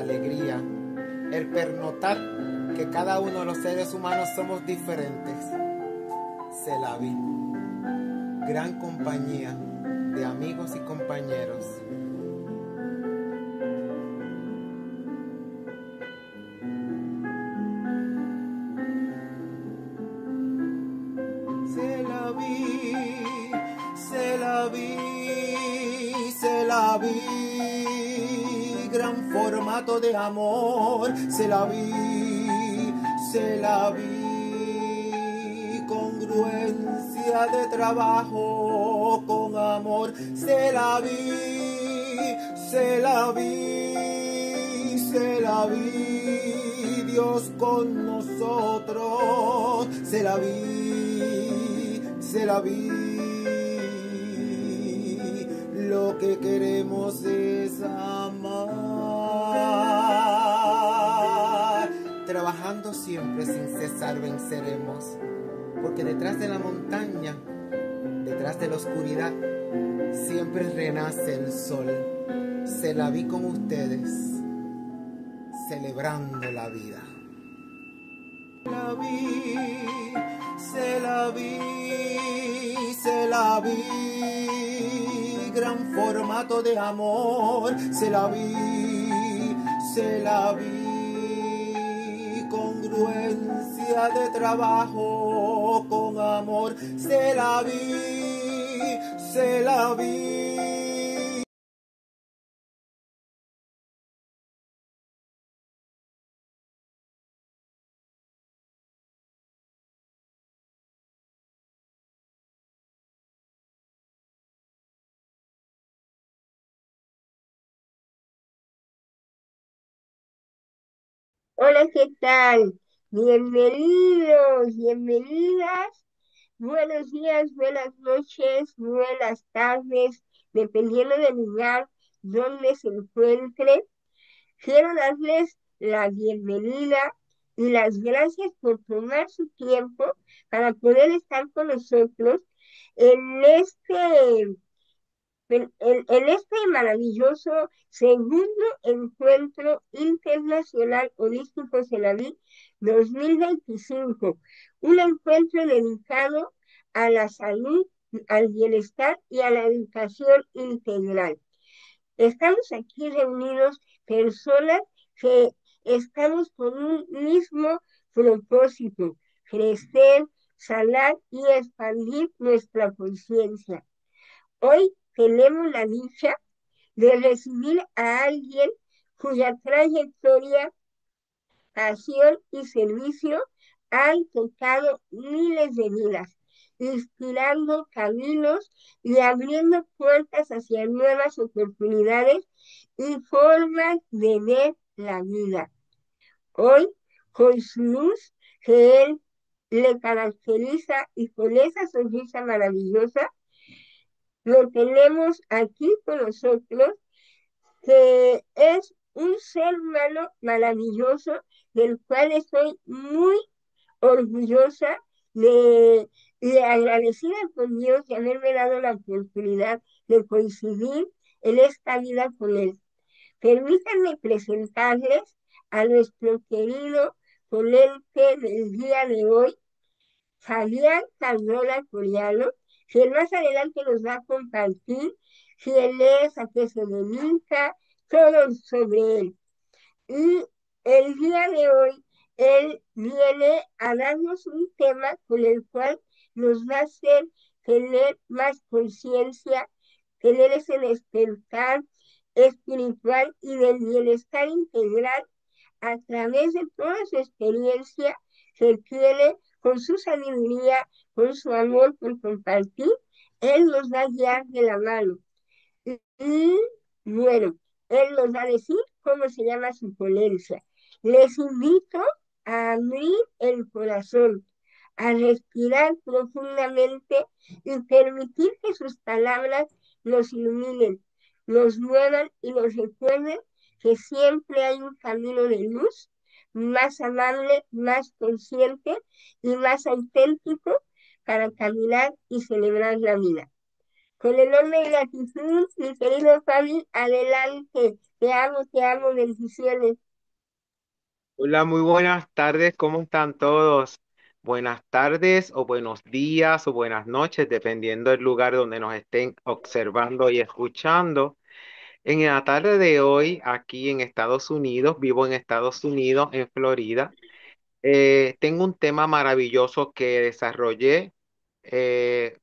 alegría, el pernotar que cada uno de los seres humanos somos diferentes. Se la vi. Gran compañía de amigos y compañeros. Se la vi, se la vi, se la vi. Gran formato de amor, se la vi, se la vi. Congruencia de trabajo con amor, se la vi, se la vi, se la vi. Dios con nosotros, se la vi, se la vi. Lo que queremos es amar. Trabajando siempre sin cesar venceremos, porque detrás de la montaña, detrás de la oscuridad, siempre renace el sol. Se la vi con ustedes, celebrando la vida. La vi, se la vi, se la vi. Gran formato de amor, se la vi, se la vi. Congruencia de trabajo con amor, se la vi, se la vi. Hola, ¿qué tal? Bienvenidos, bienvenidas. Buenos días, buenas noches, buenas tardes, dependiendo del lugar donde se encuentre. Quiero darles la bienvenida y las gracias por tomar su tiempo para poder estar con nosotros en en este maravilloso segundo encuentro internacional holístico Celaví 2025, un encuentro dedicado a la salud, al bienestar y a la educación integral. Estamos aquí reunidos personas que estamos con un mismo propósito: crecer, sanar y expandir nuestra conciencia. Hoy tenemos la dicha de recibir a alguien cuya trayectoria, pasión y servicio han tocado miles de vidas, inspirando caminos y abriendo puertas hacia nuevas oportunidades y formas de ver la vida. Hoy, con su luz que él le caracteriza y con esa sonrisa maravillosa, lo tenemos aquí con nosotros, que es un ser humano maravilloso, del cual estoy muy orgullosa y agradecida con Dios de haberme dado la oportunidad de coincidir en esta vida con él. Permítanme presentarles a nuestro querido ponente del día de hoy, Fabián Cardona Coriano, que más adelante nos va a compartir quién es, a qué se dedica, todo sobre él. Y el día de hoy, él viene a darnos un tema con el cual nos va a hacer tener más conciencia, tener ese despertar espiritual y del bienestar integral a través de toda su experiencia que tiene, con su sabiduría, con su amor por compartir. Él nos va a guiar de la mano. Y bueno, él nos va a decir cómo se llama su ponencia. Les invito a abrir el corazón, a respirar profundamente y permitir que sus palabras nos iluminen, nos muevan y nos recuerden que siempre hay un camino de luz más amable, más consciente y más auténtico para caminar y celebrar la vida. Con enorme gratitud, mi querido Fabi, adelante. te amo, bendiciones. Hola, muy buenas tardes, ¿cómo están todos? Buenas tardes o buenos días o buenas noches, dependiendo del lugar donde nos estén observando y escuchando. En la tarde de hoy, aquí en Estados Unidos, vivo en Estados Unidos, en Florida. Tengo un tema maravilloso que desarrollé,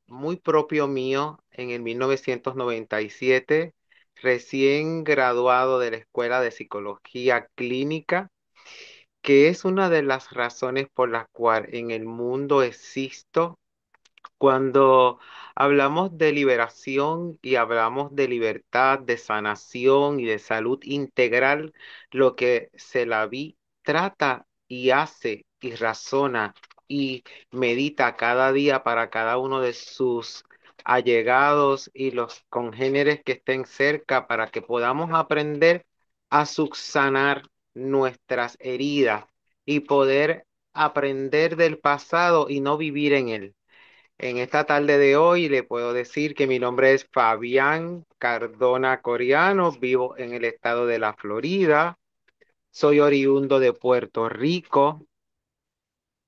muy propio mío en el 1997, recién graduado de la Escuela de Psicología Clínica, que es una de las razones por las cuales en el mundo existo. Cuando hablamos de liberación y hablamos de libertad, de sanación y de salud integral, lo que Celaví trata y hace y razona y medita cada día para cada uno de sus allegados y los congéneres que estén cerca para que podamos aprender a subsanar nuestras heridas y poder aprender del pasado y no vivir en él. En esta tarde de hoy le puedo decir que mi nombre es Fabián Cardona Coriano, vivo en el estado de la Florida, soy oriundo de Puerto Rico.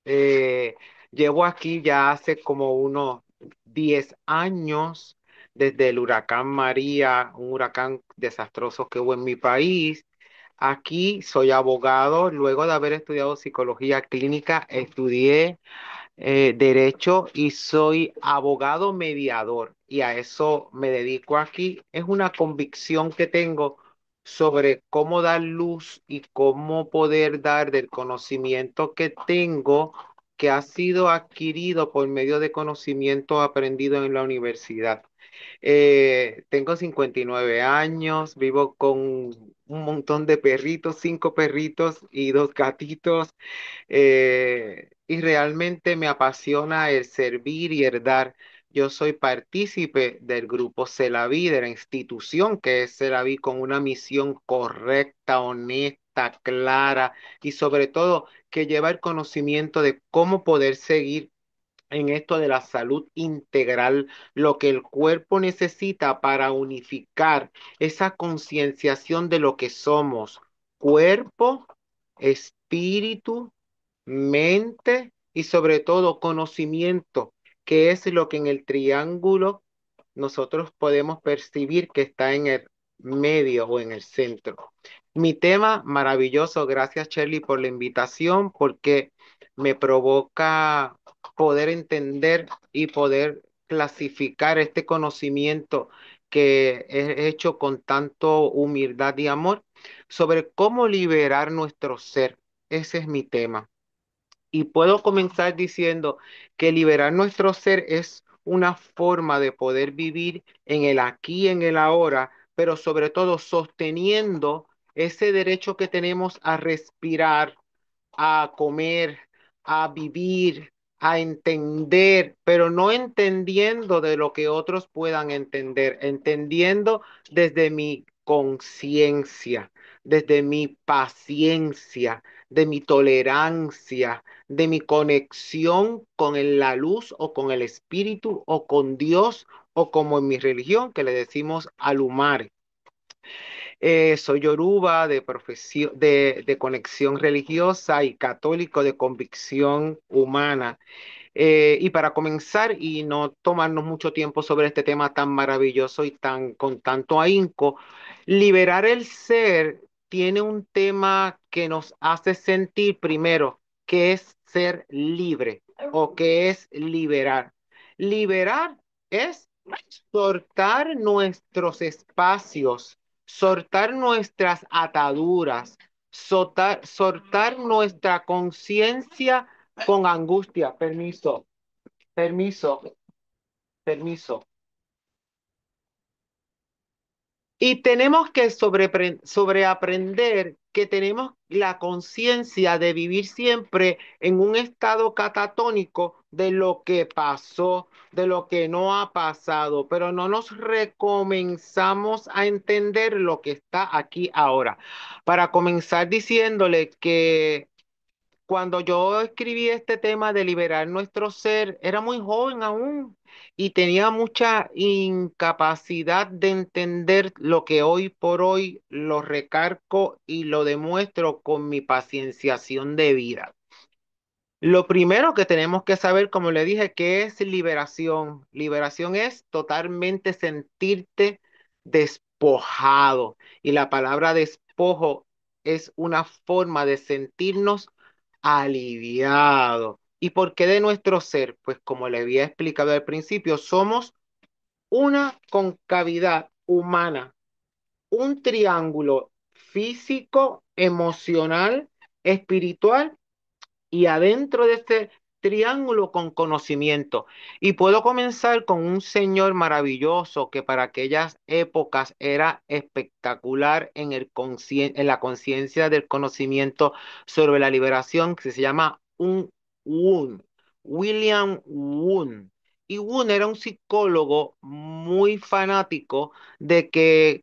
Eh, Llevo aquí ya hace como unos 10 años desde el huracán María, un huracán desastroso que hubo en mi país. Aquí soy abogado, luego de haber estudiado psicología clínica, estudié derecho y soy abogado mediador y a eso me dedico aquí. Es una convicción que tengo sobre cómo dar luz y cómo poder dar del conocimiento que tengo, que ha sido adquirido por medio de conocimiento aprendido en la universidad. Tengo 59 años, vivo con un montón de perritos, 5 perritos y 2 gatitos, y realmente me apasiona el servir y el dar. Yo soy partícipe del grupo Celaví, de la institución que es Celaví, con una misión correcta, honesta, clara y sobre todo que lleva el conocimiento de cómo poder seguir en esto de la salud integral, lo que el cuerpo necesita para unificar esa concienciación de lo que somos, cuerpo, espíritu, mente y sobre todo conocimiento, que es lo que en el triángulo nosotros podemos percibir que está en el medio o en el centro. Mi tema maravilloso, gracias Shirley por la invitación, porque me provoca poder entender y poder clasificar este conocimiento que he hecho con tanto humildad y amor sobre cómo liberar nuestro ser. Ese es mi tema. Y puedo comenzar diciendo que liberar nuestro ser es una forma de poder vivir en el aquí, en el ahora, pero sobre todo sosteniendo ese derecho que tenemos a respirar, a comer, a vivir, a entender, pero no entendiendo de lo que otros puedan entender, entendiendo desde mi conciencia, desde mi paciencia, de mi tolerancia, de mi conexión con la luz o con el espíritu o con Dios o como en mi religión que le decimos alumare. Soy yoruba de profesión, de conexión religiosa y católico de convicción humana. Y para comenzar y no tomarnos mucho tiempo sobre este tema tan maravilloso y tan con tanto ahínco, liberar el ser tiene un tema que nos hace sentir primero que es ser libre o que es liberar. Liberar es soltar nuestros espacios, soltar nuestras ataduras, soltar nuestra conciencia con angustia. Permiso, permiso, permiso. Y tenemos que sobreaprender que tenemos la conciencia de vivir siempre en un estado catatónico de lo que pasó, de lo que no ha pasado, pero no nos recomenzamos a entender lo que está aquí ahora. Para comenzar diciéndole que Cuando yo escribí este tema de liberar nuestro ser, era muy joven aún y tenía mucha incapacidad de entender lo que hoy por hoy lo recargo y lo demuestro con mi pacienciación de vida. Lo primero que tenemos que saber, como le dije, ¿qué es liberación? Liberación es totalmente sentirte despojado. Y la palabra despojo es una forma de sentirnos aliviados. ¿Y por qué de nuestro ser? Pues como le había explicado al principio, somos una concavidad humana, un triángulo físico, emocional, espiritual y adentro de este triángulo con conocimiento. Y puedo comenzar con un señor maravilloso que para aquellas épocas era espectacular en en la conciencia del conocimiento sobre la liberación, que se llama un Wundt, William Wundt. Y Wundt era un psicólogo muy fanático de que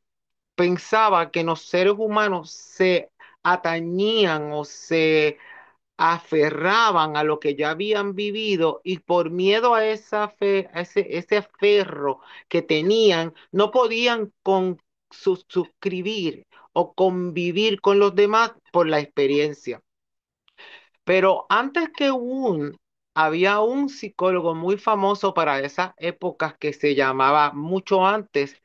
pensaba que los seres humanos se atañían o se aferraban a lo que ya habían vivido y por miedo a esa fe, a ese aferro que tenían, no podían suscribir o convivir con los demás por la experiencia. Pero antes que había un psicólogo muy famoso para esas épocas que se llamaba mucho antes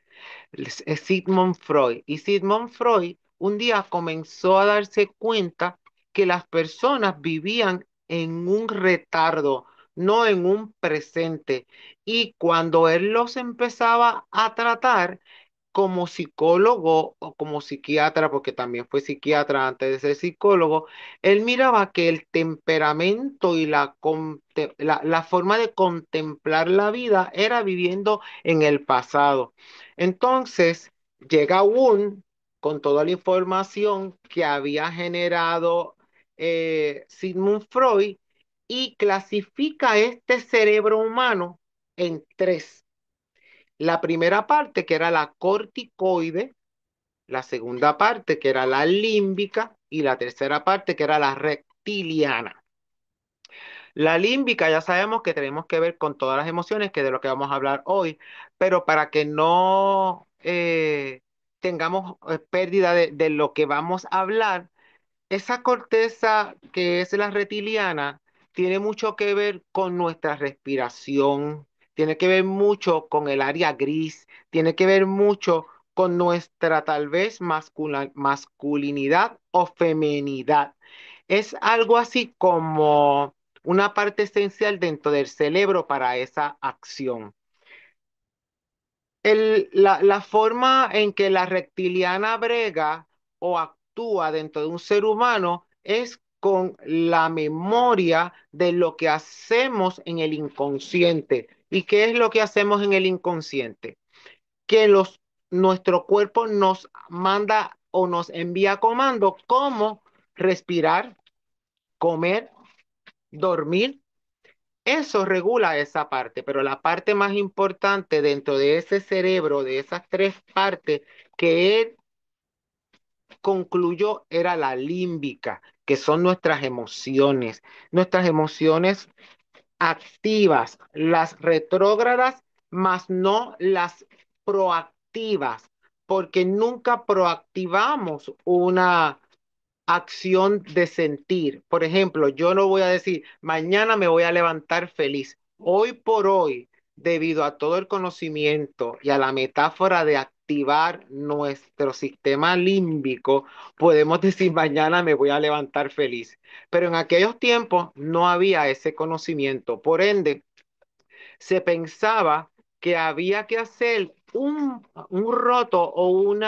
es Sigmund Freud. Y Sigmund Freud un día comenzó a darse cuenta que las personas vivían en un retardo, no en un presente. Y cuando él los empezaba a tratar, como psicólogo o como psiquiatra, porque también fue psiquiatra antes de ser psicólogo, él miraba que el temperamento y la forma de contemplar la vida era viviendo en el pasado. Entonces, llega Wundt con toda la información que había generado Sigmund Freud y clasifica este cerebro humano en tres. La primera parte, que era la corticoide, la segunda parte, que era la límbica, y la tercera parte, que era la reptiliana. La límbica ya sabemos que tenemos que ver con todas las emociones, que es de lo que vamos a hablar hoy, pero para que no tengamos pérdida de lo que vamos a hablar, esa corteza que es la reptiliana tiene mucho que ver con nuestra respiración, tiene que ver mucho con el área gris, tiene que ver mucho con nuestra tal vez masculinidad o feminidad. Es algo así como una parte esencial dentro del cerebro para esa acción. La forma en que la reptiliana brega o actúa dentro de un ser humano es con la memoria de lo que hacemos en el inconsciente. ¿Y qué es lo que hacemos en el inconsciente? Que nuestro cuerpo nos manda o nos envía comandos como respirar, comer, dormir. Eso regula esa parte, pero la parte más importante dentro de ese cerebro, de esas tres partes que él concluyó era la límbica, que son nuestras emociones activas, las retrógradas, más no las proactivas, porque nunca proactivamos una acción de sentir. Por ejemplo, yo no voy a decir, mañana me voy a levantar feliz. Hoy por hoy, debido a todo el conocimiento y a la metáfora de activar nuestro sistema límbico, podemos decir, mañana me voy a levantar feliz. Pero en aquellos tiempos no había ese conocimiento. Por ende, se pensaba que había que hacer un roto o un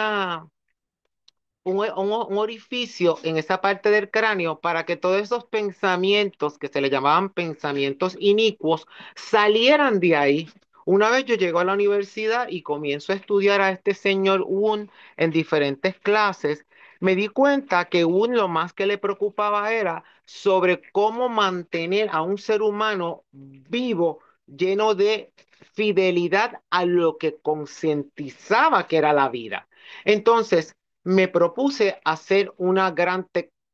orificio en esa parte del cráneo para que todos esos pensamientos que se le llamaban pensamientos inicuos salieran de ahí. Una vez yo llego a la universidad y comienzo a estudiar a este señor Wundt en diferentes clases, me di cuenta que Wundt lo más que le preocupaba era sobre cómo mantener a un ser humano vivo, lleno de fidelidad a lo que concientizaba que era la vida. Entonces, me propuse hacer una gran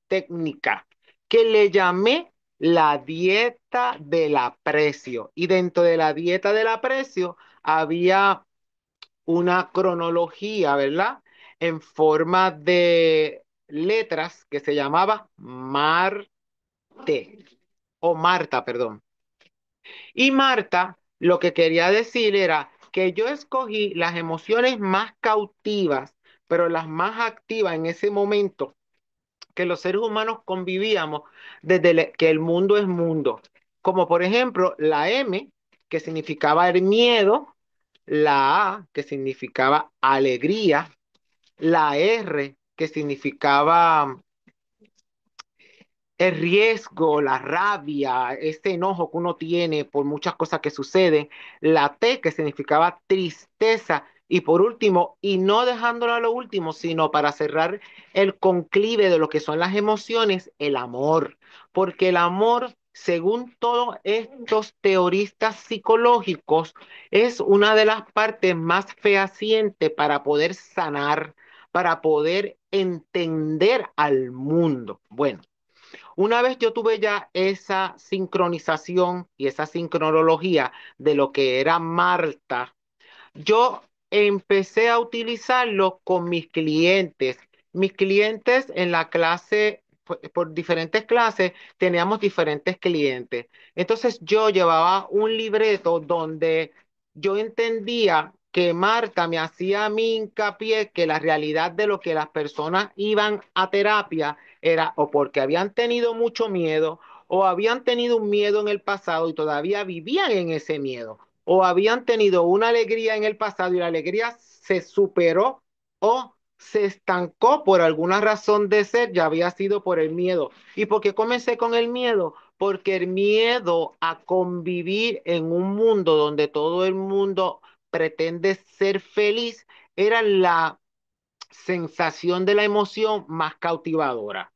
técnica que le llamé la dieta del aprecio. Y dentro de la dieta del aprecio había una cronología, ¿verdad? En forma de letras que se llamaba Marte o Marta, perdón. Y Marta lo que quería decir era que yo escogí las emociones más cautivas, pero las más activas en ese momento que los seres humanos convivíamos desde que el mundo es mundo. Como por ejemplo la M, que significaba el miedo, la A, que significaba alegría, la R, que significaba el riesgo, la rabia, ese enojo que uno tiene por muchas cosas que suceden, la T que significaba tristeza y por último, y no dejándolo a lo último, sino para cerrar el conclive de lo que son las emociones, el amor, porque el amor, según todos estos teoristas psicológicos, es una de las partes más fehacientes para poder sanar, para poder entender al mundo. Bueno. Una vez yo tuve ya esa sincronización y esa sincronología de lo que era Marta, yo empecé a utilizarlo con mis clientes. Mis clientes en la clase, por diferentes clases, teníamos diferentes clientes. Entonces yo llevaba un libreto donde yo entendía que Marta me hacía a mí hincapié que la realidad de lo que las personas iban a terapia era o porque habían tenido mucho miedo o habían tenido un miedo en el pasado y todavía vivían en ese miedo o habían tenido una alegría en el pasado y la alegría se superó o se estancó por alguna razón de ser, ya había sido por el miedo. ¿Y por qué comencé con el miedo? Porque el miedo a convivir en un mundo donde todo el mundo pretende ser feliz era la sensación de la emoción más cautivadora.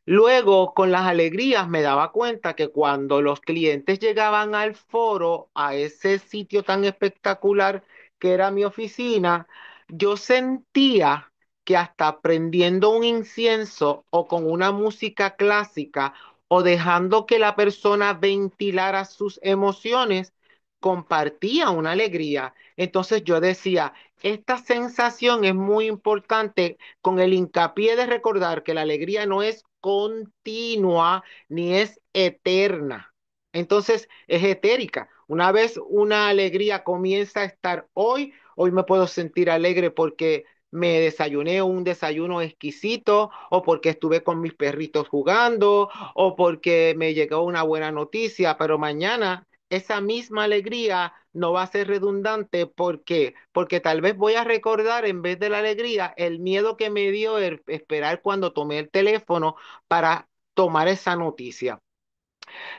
Luego, con las alegrías, me daba cuenta que cuando los clientes llegaban al foro, a ese sitio tan espectacular que era mi oficina, yo sentía que hasta prendiendo un incienso o con una música clásica o dejando que la persona ventilara sus emociones, compartía una alegría. Entonces yo decía, esta sensación es muy importante con el hincapié de recordar que la alegría no es continua ni es eterna. Entonces es etérica. Una vez una alegría comienza a estar hoy me puedo sentir alegre porque me desayuné un desayuno exquisito o porque estuve con mis perritos jugando o porque me llegó una buena noticia, pero mañana esa misma alegría no va a ser redundante. ¿Por qué? Porque tal vez voy a recordar en vez de la alegría el miedo que me dio el esperar cuando tomé el teléfono para tomar esa noticia.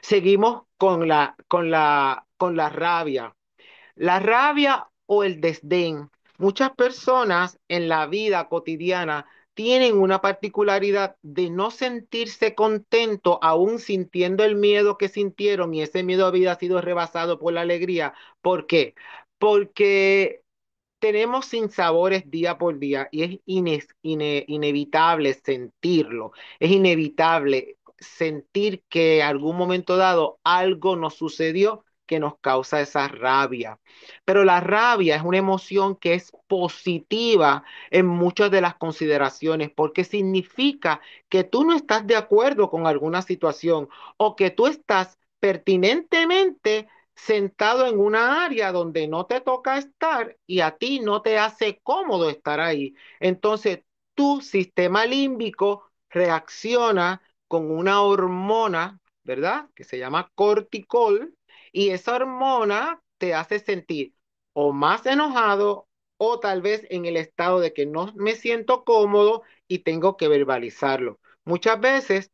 Seguimos con la rabia. La rabia o el desdén. Muchas personas en la vida cotidiana tienen una particularidad de no sentirse contento aún sintiendo el miedo que sintieron y ese miedo había sido rebasado por la alegría. ¿Por qué? Porque tenemos sinsabores día por día y es inevitable sentirlo, es inevitable sentir que en algún momento dado algo nos sucedió que nos causa esa rabia. Pero la rabia es una emoción que es positiva en muchas de las consideraciones porque significa que tú no estás de acuerdo con alguna situación o que tú estás pertinentemente sentado en una área donde no te toca estar y a ti no te hace cómodo estar ahí. Entonces, tu sistema límbico reacciona con una hormona, ¿verdad? Que se llama corticol, y esa hormona te hace sentir o más enojado o tal vez en el estado de que no me siento cómodo y tengo que verbalizarlo. Muchas veces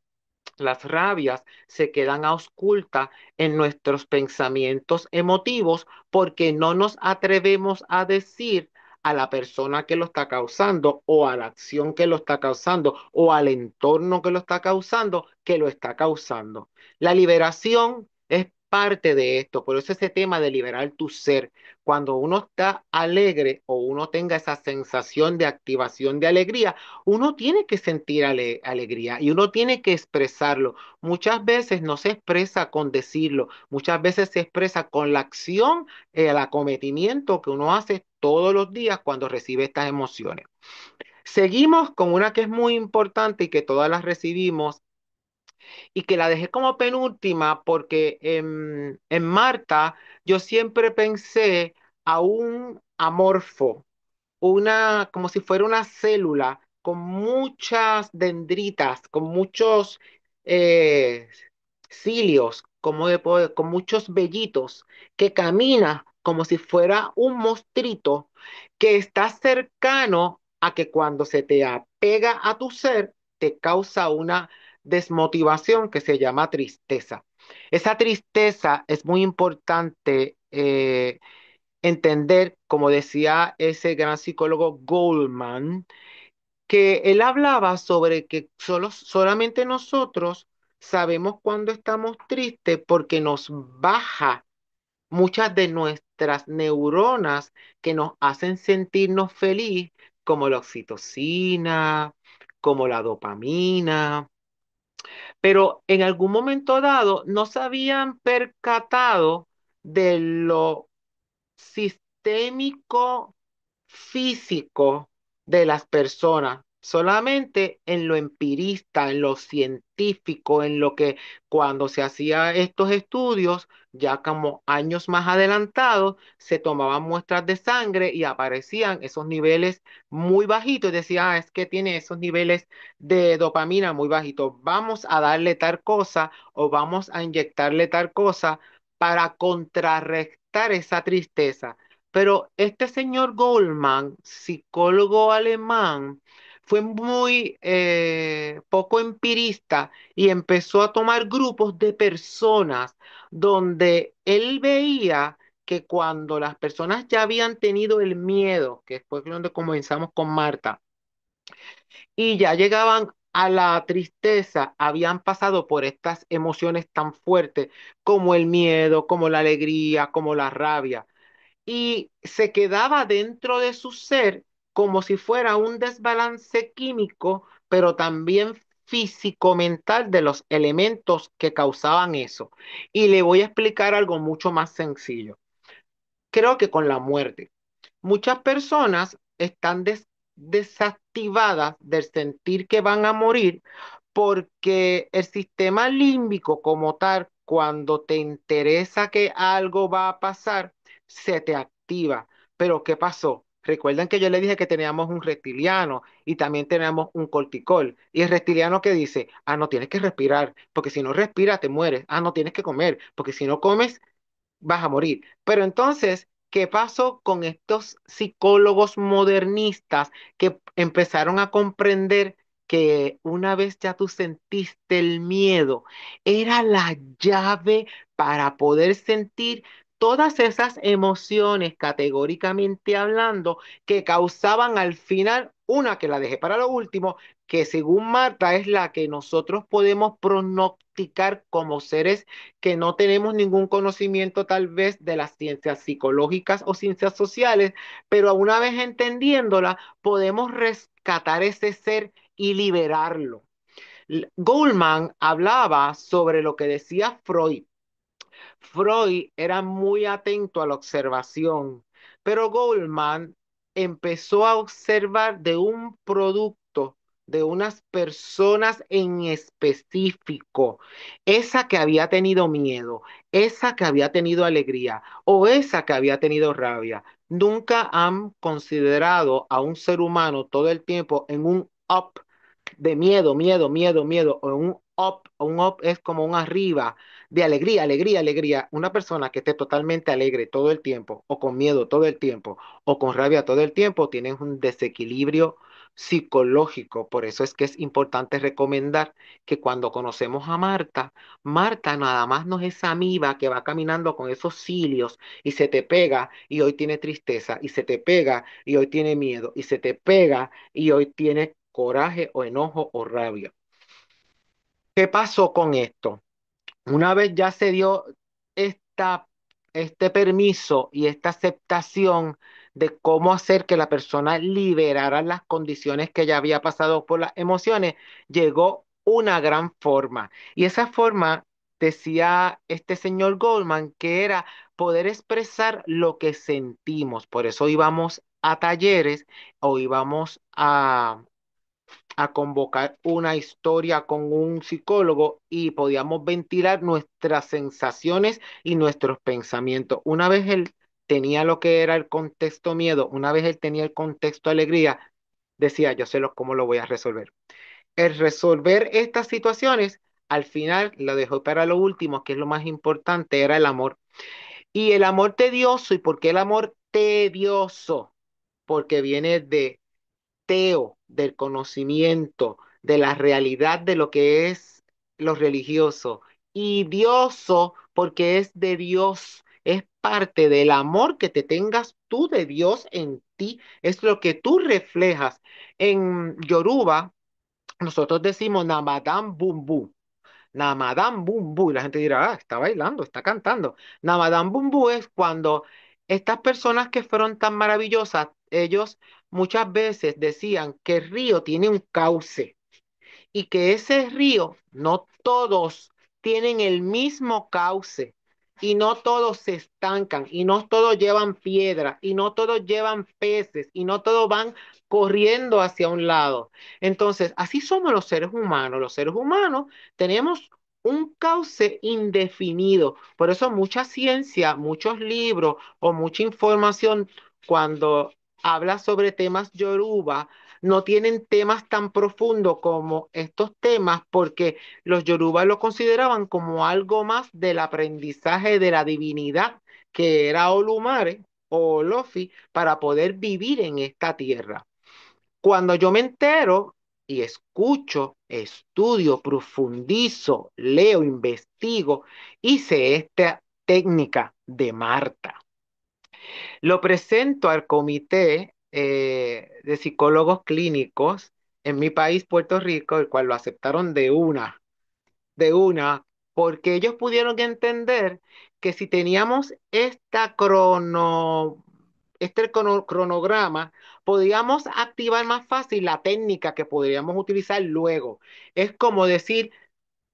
las rabias se quedan auscultas en nuestros pensamientos emotivos porque no nos atrevemos a decir a la persona que lo está causando o a la acción que lo está causando o al entorno que lo está causando que lo está causando. La liberación es parte de esto. Por eso ese tema de liberar tu ser. Cuando uno está alegre o uno tenga esa sensación de activación de alegría, uno tiene que sentir alegría y uno tiene que expresarlo. Muchas veces no se expresa con decirlo, muchas veces se expresa con la acción, el acometimiento que uno hace todos los días cuando recibe estas emociones. Seguimos con una que es muy importante y que todas las recibimos y que la dejé como penúltima porque en Marta yo siempre pensé a un amorfo, una, como si fuera una célula con muchas dendritas, con muchos eh, cilios, con muchos vellitos, que camina como si fuera un mostrito que está cercano a que cuando se te apega a tu ser, te causa una desmotivación que se llama tristeza. Esa tristeza es muy importante. Entender, como decía ese gran psicólogo Goldman, que él hablaba sobre que solamente nosotros sabemos cuando estamos tristes porque nos baja muchas de nuestras neuronas que nos hacen sentirnos feliz, como la oxitocina, como la dopamina, pero en algún momento dado no se habían percatado de lo sistémico físico de las personas, solamente en lo empirista, en lo científico, en lo que cuando se hacía estos estudios, ya como años más adelantados, se tomaban muestras de sangre y aparecían esos niveles muy bajitos. Y decía, es que tiene esos niveles de dopamina muy bajitos. Vamos a darle tal cosa o vamos a inyectarle tal cosa para contrarrestar esa tristeza. Pero este señor Goldman, psicólogo alemán, fue muy poco empirista y empezó a tomar grupos de personas donde él veía que cuando las personas ya habían tenido el miedo, que fue donde comenzamos con Marta, y ya llegaban a la tristeza, habían pasado por estas emociones tan fuertes como el miedo, como la alegría, como la rabia y se quedaba dentro de su ser como si fuera un desbalance químico, pero también físico-mental de los elementos que causaban eso. Y le voy a explicar algo mucho más sencillo. Creo que con la muerte. Muchas personas están desactivadas del sentir que van a morir porque el sistema límbico como tal, cuando te interesa que algo va a pasar, se te activa. Pero ¿qué pasó? Recuerden que yo le dije que teníamos un reptiliano y también teníamos un corticol. Y el reptiliano que dice, ah, no tienes que respirar, porque si no respiras te mueres. Ah, no tienes que comer, porque si no comes vas a morir. Pero entonces, ¿qué pasó con estos psicólogos modernistas que empezaron a comprender que una vez ya tú sentiste el miedo, era la llave para poder sentir todas esas emociones, categóricamente hablando, que causaban al final una que la dejé para lo último, que según Marta es la que nosotros podemos pronosticar como seres que no tenemos ningún conocimiento tal vez de las ciencias psicológicas o ciencias sociales, pero una vez entendiéndola, podemos rescatar ese ser y liberarlo. Goldman hablaba sobre lo que decía Freud. Freud era muy atento a la observación, pero Goldman empezó a observar de un producto, de unas personas en específico, esa que había tenido miedo, esa que había tenido alegría o esa que había tenido rabia. Nunca han considerado a un ser humano todo el tiempo en un up de miedo, miedo, miedo, miedo, o un up es como un arriba de alegría, alegría, alegría. Una persona que esté totalmente alegre todo el tiempo, o con miedo todo el tiempo, o con rabia todo el tiempo, tienen un desequilibrio psicológico. Por eso es que es importante recomendar que cuando conocemos a Marta, Marta nada más no es esa amiba que va caminando con esos cilios y se te pega y hoy tiene tristeza, y se te pega y hoy tiene miedo, y se te pega y hoy tiene coraje o enojo o rabia. ¿Qué pasó con esto? Una vez ya se dio este permiso y esta aceptación de cómo hacer que la persona liberara las condiciones que ya había pasado por las emociones, llegó una gran forma. Y esa forma, decía este señor Goldman, que era poder expresar lo que sentimos. Por eso íbamos a talleres o íbamos a convocar una historia con un psicólogo y podíamos ventilar nuestras sensaciones y nuestros pensamientos. Una vez él tenía lo que era el contexto miedo, una vez él tenía el contexto alegría, decía, yo sé cómo lo voy a resolver. El resolver estas situaciones, al final lo dejó para lo último, que es lo más importante, era el amor. Y el amor tedioso, ¿y por qué el amor tedioso? Porque viene de teo, del conocimiento, de la realidad de lo que es lo religioso. Y dioso, porque es de Dios, es parte del amor que te tengas tú de Dios en ti, es lo que tú reflejas. En Yoruba, nosotros decimos Namadam Bumbu. Namadam Bumbu, y la gente dirá, ah, está bailando, está cantando. Namadam Bumbu es cuando estas personas que fueron tan maravillosas, ellos muchas veces decían que el río tiene un cauce y que ese río, no todos tienen el mismo cauce y no todos se estancan y no todos llevan piedra y no todos llevan peces y no todos van corriendo hacia un lado. Entonces, así somos los seres humanos. Los seres humanos tenemos un cauce indefinido. Por eso mucha ciencia, muchos libros o mucha información cuando habla sobre temas yoruba, no tienen temas tan profundos como estos temas porque los yorubas lo consideraban como algo más del aprendizaje de la divinidad que era Olumare o Olofi para poder vivir en esta tierra. Cuando yo me entero y escucho, estudio, profundizo, leo, investigo, hice esta técnica de Marta. Lo presento al comité de psicólogos clínicos en mi país, Puerto Rico, el cual lo aceptaron de una, porque ellos pudieron entender que si teníamos cronograma, podíamos activar más fácil la técnica que podríamos utilizar luego. Es como decir,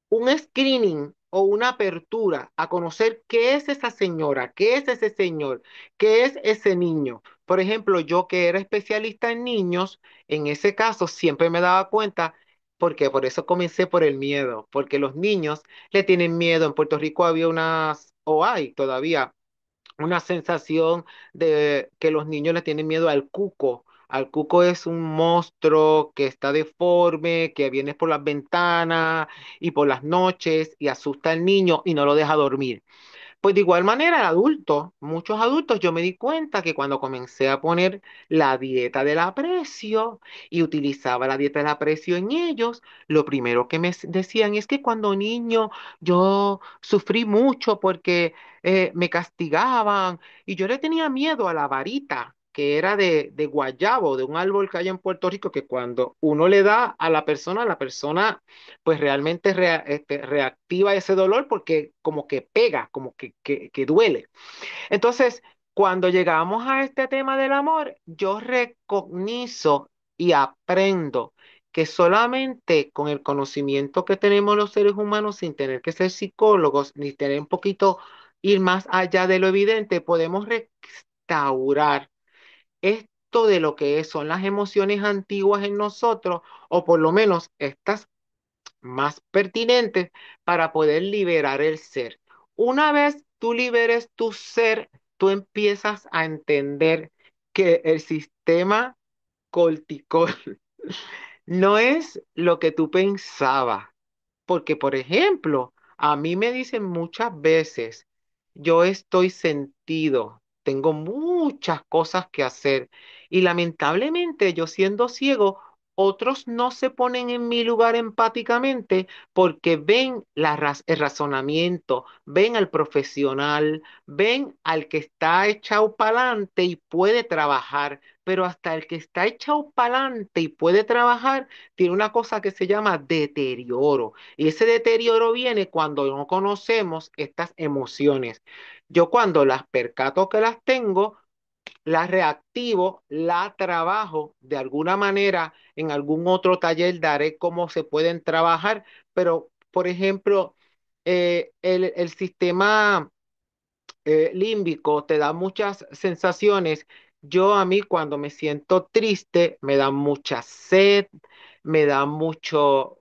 un screening o una apertura a conocer qué es esa señora, qué es ese señor, qué es ese niño. Por ejemplo, yo que era especialista en niños, en ese caso siempre me daba cuenta, porque por eso comencé por el miedo, porque los niños le tienen miedo. En Puerto Rico había unas, o hay todavía, una sensación de que los niños le tienen miedo al cuco. Al cuco es un monstruo que está deforme, que viene por las ventanas y por las noches y asusta al niño y no lo deja dormir. Pues de igual manera, el adulto, muchos adultos, yo me di cuenta que cuando comencé a poner la dieta del aprecio y utilizaba la dieta del aprecio en ellos, lo primero que decían es que cuando niño yo sufrí mucho porque me castigaban y yo le tenía miedo a la varita que era de guayabo, de un árbol que hay en Puerto Rico, que cuando uno le da a la persona pues realmente reactiva ese dolor porque como que pega, como que duele. Entonces, cuando llegamos a este tema del amor, yo recognizo y aprendo que solamente con el conocimiento que tenemos los seres humanos, sin tener que ser psicólogos, ni tener un poquito ir más allá de lo evidente, podemos restaurar esto de lo que son las emociones antiguas en nosotros, o por lo menos estas más pertinentes para poder liberar el ser. Una vez tú liberes tu ser, tú empiezas a entender que el sistema cortical no es lo que tú pensabas. Porque, por ejemplo, a mí me dicen muchas veces, yo estoy sentido, tengo muchas cosas que hacer y lamentablemente yo siendo ciego Otros no se ponen en mi lugar empáticamente porque ven el razonamiento, ven al profesional, ven al que está echado para adelante y puede trabajar, pero hasta el que está echado para adelante y puede trabajar tiene una cosa que se llama deterioro. Y ese deterioro viene cuando no conocemos estas emociones. Yo cuando las percato que las tengo, la reactivo, la trabajo de alguna manera. En algún otro taller daré cómo se pueden trabajar, pero por ejemplo, el sistema límbico te da muchas sensaciones. Yo a mí cuando me siento triste me da mucha sed, me da mucho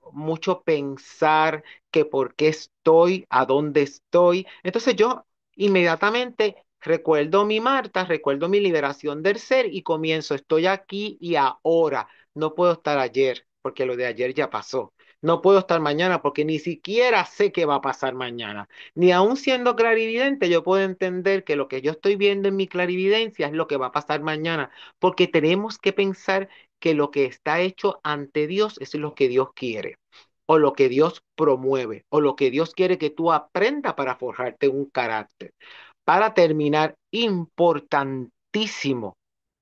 pensar que por qué estoy, a dónde estoy. Entonces yo inmediatamente recuerdo mi Marta, recuerdo mi liberación del ser y comienzo, estoy aquí y ahora. No puedo estar ayer porque lo de ayer ya pasó. No puedo estar mañana porque ni siquiera sé qué va a pasar mañana. Ni aún siendo clarividente, yo puedo entender que lo que yo estoy viendo en mi clarividencia es lo que va a pasar mañana, porque tenemos que pensar que lo que está hecho ante Dios es lo que Dios quiere, o lo que Dios promueve, o lo que Dios quiere que tú aprendas para forjarte un carácter. Para terminar, importantísimo,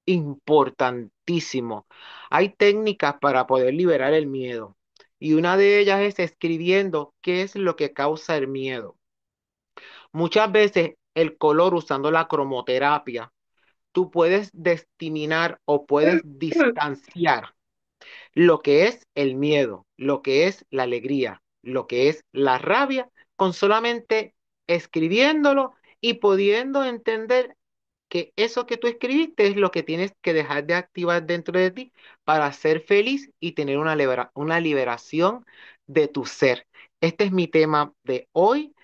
importantísimo. Hay técnicas para poder liberar el miedo. Y una de ellas es escribiendo qué es lo que causa el miedo. Muchas veces el color usando la cromoterapia, tú puedes discriminar o puedes distanciar lo que es el miedo, lo que es la alegría, lo que es la rabia, con solamente escribiéndolo y pudiendo entender que eso que tú escribiste es lo que tienes que dejar de activar dentro de ti para ser feliz y tener una liberación de tu ser. Este es mi tema de hoy.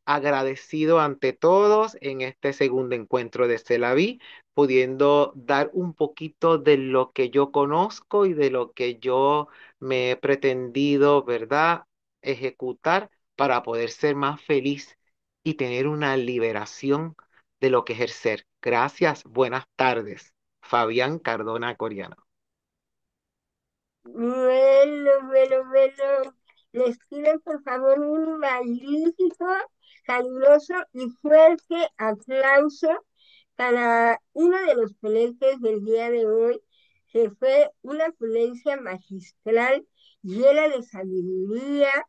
Agradecido ante todos en este segundo encuentro de Celaví, pudiendo dar un poquito de lo que yo conozco y de lo que yo me he pretendido, ¿verdad?, ejecutar para poder ser más feliz y tener una liberación de lo que es el ser. Gracias, buenas tardes. Fabián Cardona Coriano. Bueno. Les pido por favor un magnífico, caluroso y fuerte aplauso para uno de los ponentes del día de hoy, que fue una ponencia magistral, llena de sabiduría,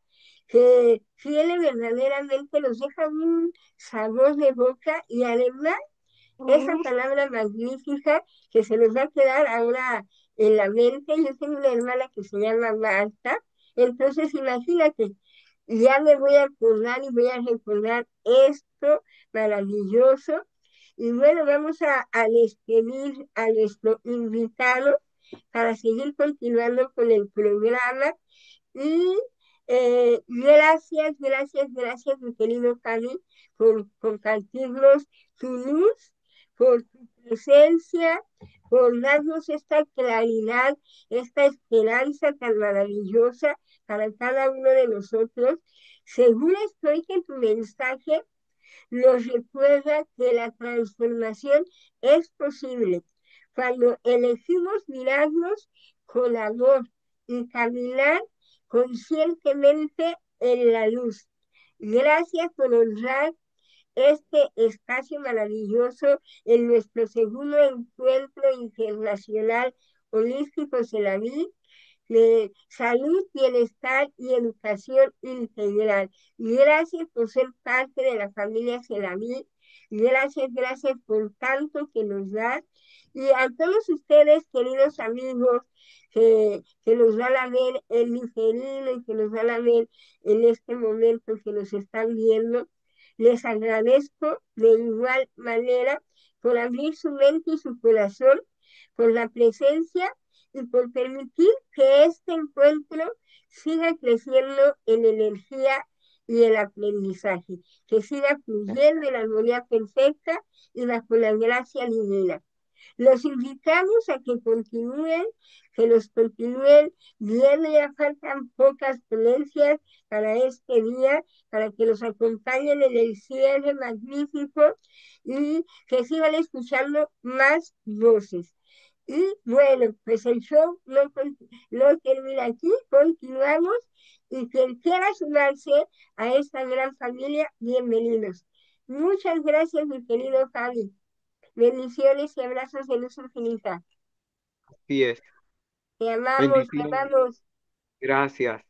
que tiene verdaderamente, nos deja un sabor de boca y además esa palabra magnífica que se nos va a quedar ahora en la mente. Yo tengo una hermana que se llama Marta, entonces imagínate, ya me voy a acordar y voy a recordar esto maravilloso. Y bueno, vamos a despedir a nuestro invitado para seguir continuando con el programa. Y gracias, mi querido Cami, por compartirnos tu luz, por tu presencia, por darnos esta claridad, esta esperanza tan maravillosa para cada uno de nosotros. Seguro estoy que tu mensaje nos recuerda que la transformación es posible cuando elegimos mirarnos con amor y caminar conscientemente en la luz. Gracias por honrar este espacio maravilloso en nuestro segundo encuentro internacional holístico Celaví de salud, bienestar y educación integral. Gracias por ser parte de la familia Celaví. Gracias por tanto que nos das. Y a todos ustedes, queridos amigos, que nos van a ver en diferido y que nos van a ver en este momento que nos están viendo, les agradezco de igual manera por abrir su mente y su corazón, por la presencia y por permitir que este encuentro siga creciendo en energía y el aprendizaje, que siga fluyendo en la armonía perfecta y bajo la gracia divina. Los invitamos a que los continúen viendo. Ya faltan pocas ponencias para este día, para que los acompañen en el cierre magnífico y que sigan escuchando más voces. Y bueno, pues el show no termina aquí, continuamos y quien quiera sumarse a esta gran familia, bienvenidos. Muchas gracias, mi querido Javi. Bendiciones y abrazos de luz infinita. Así es. Te amamos, te Bendiciones. amamos. Gracias.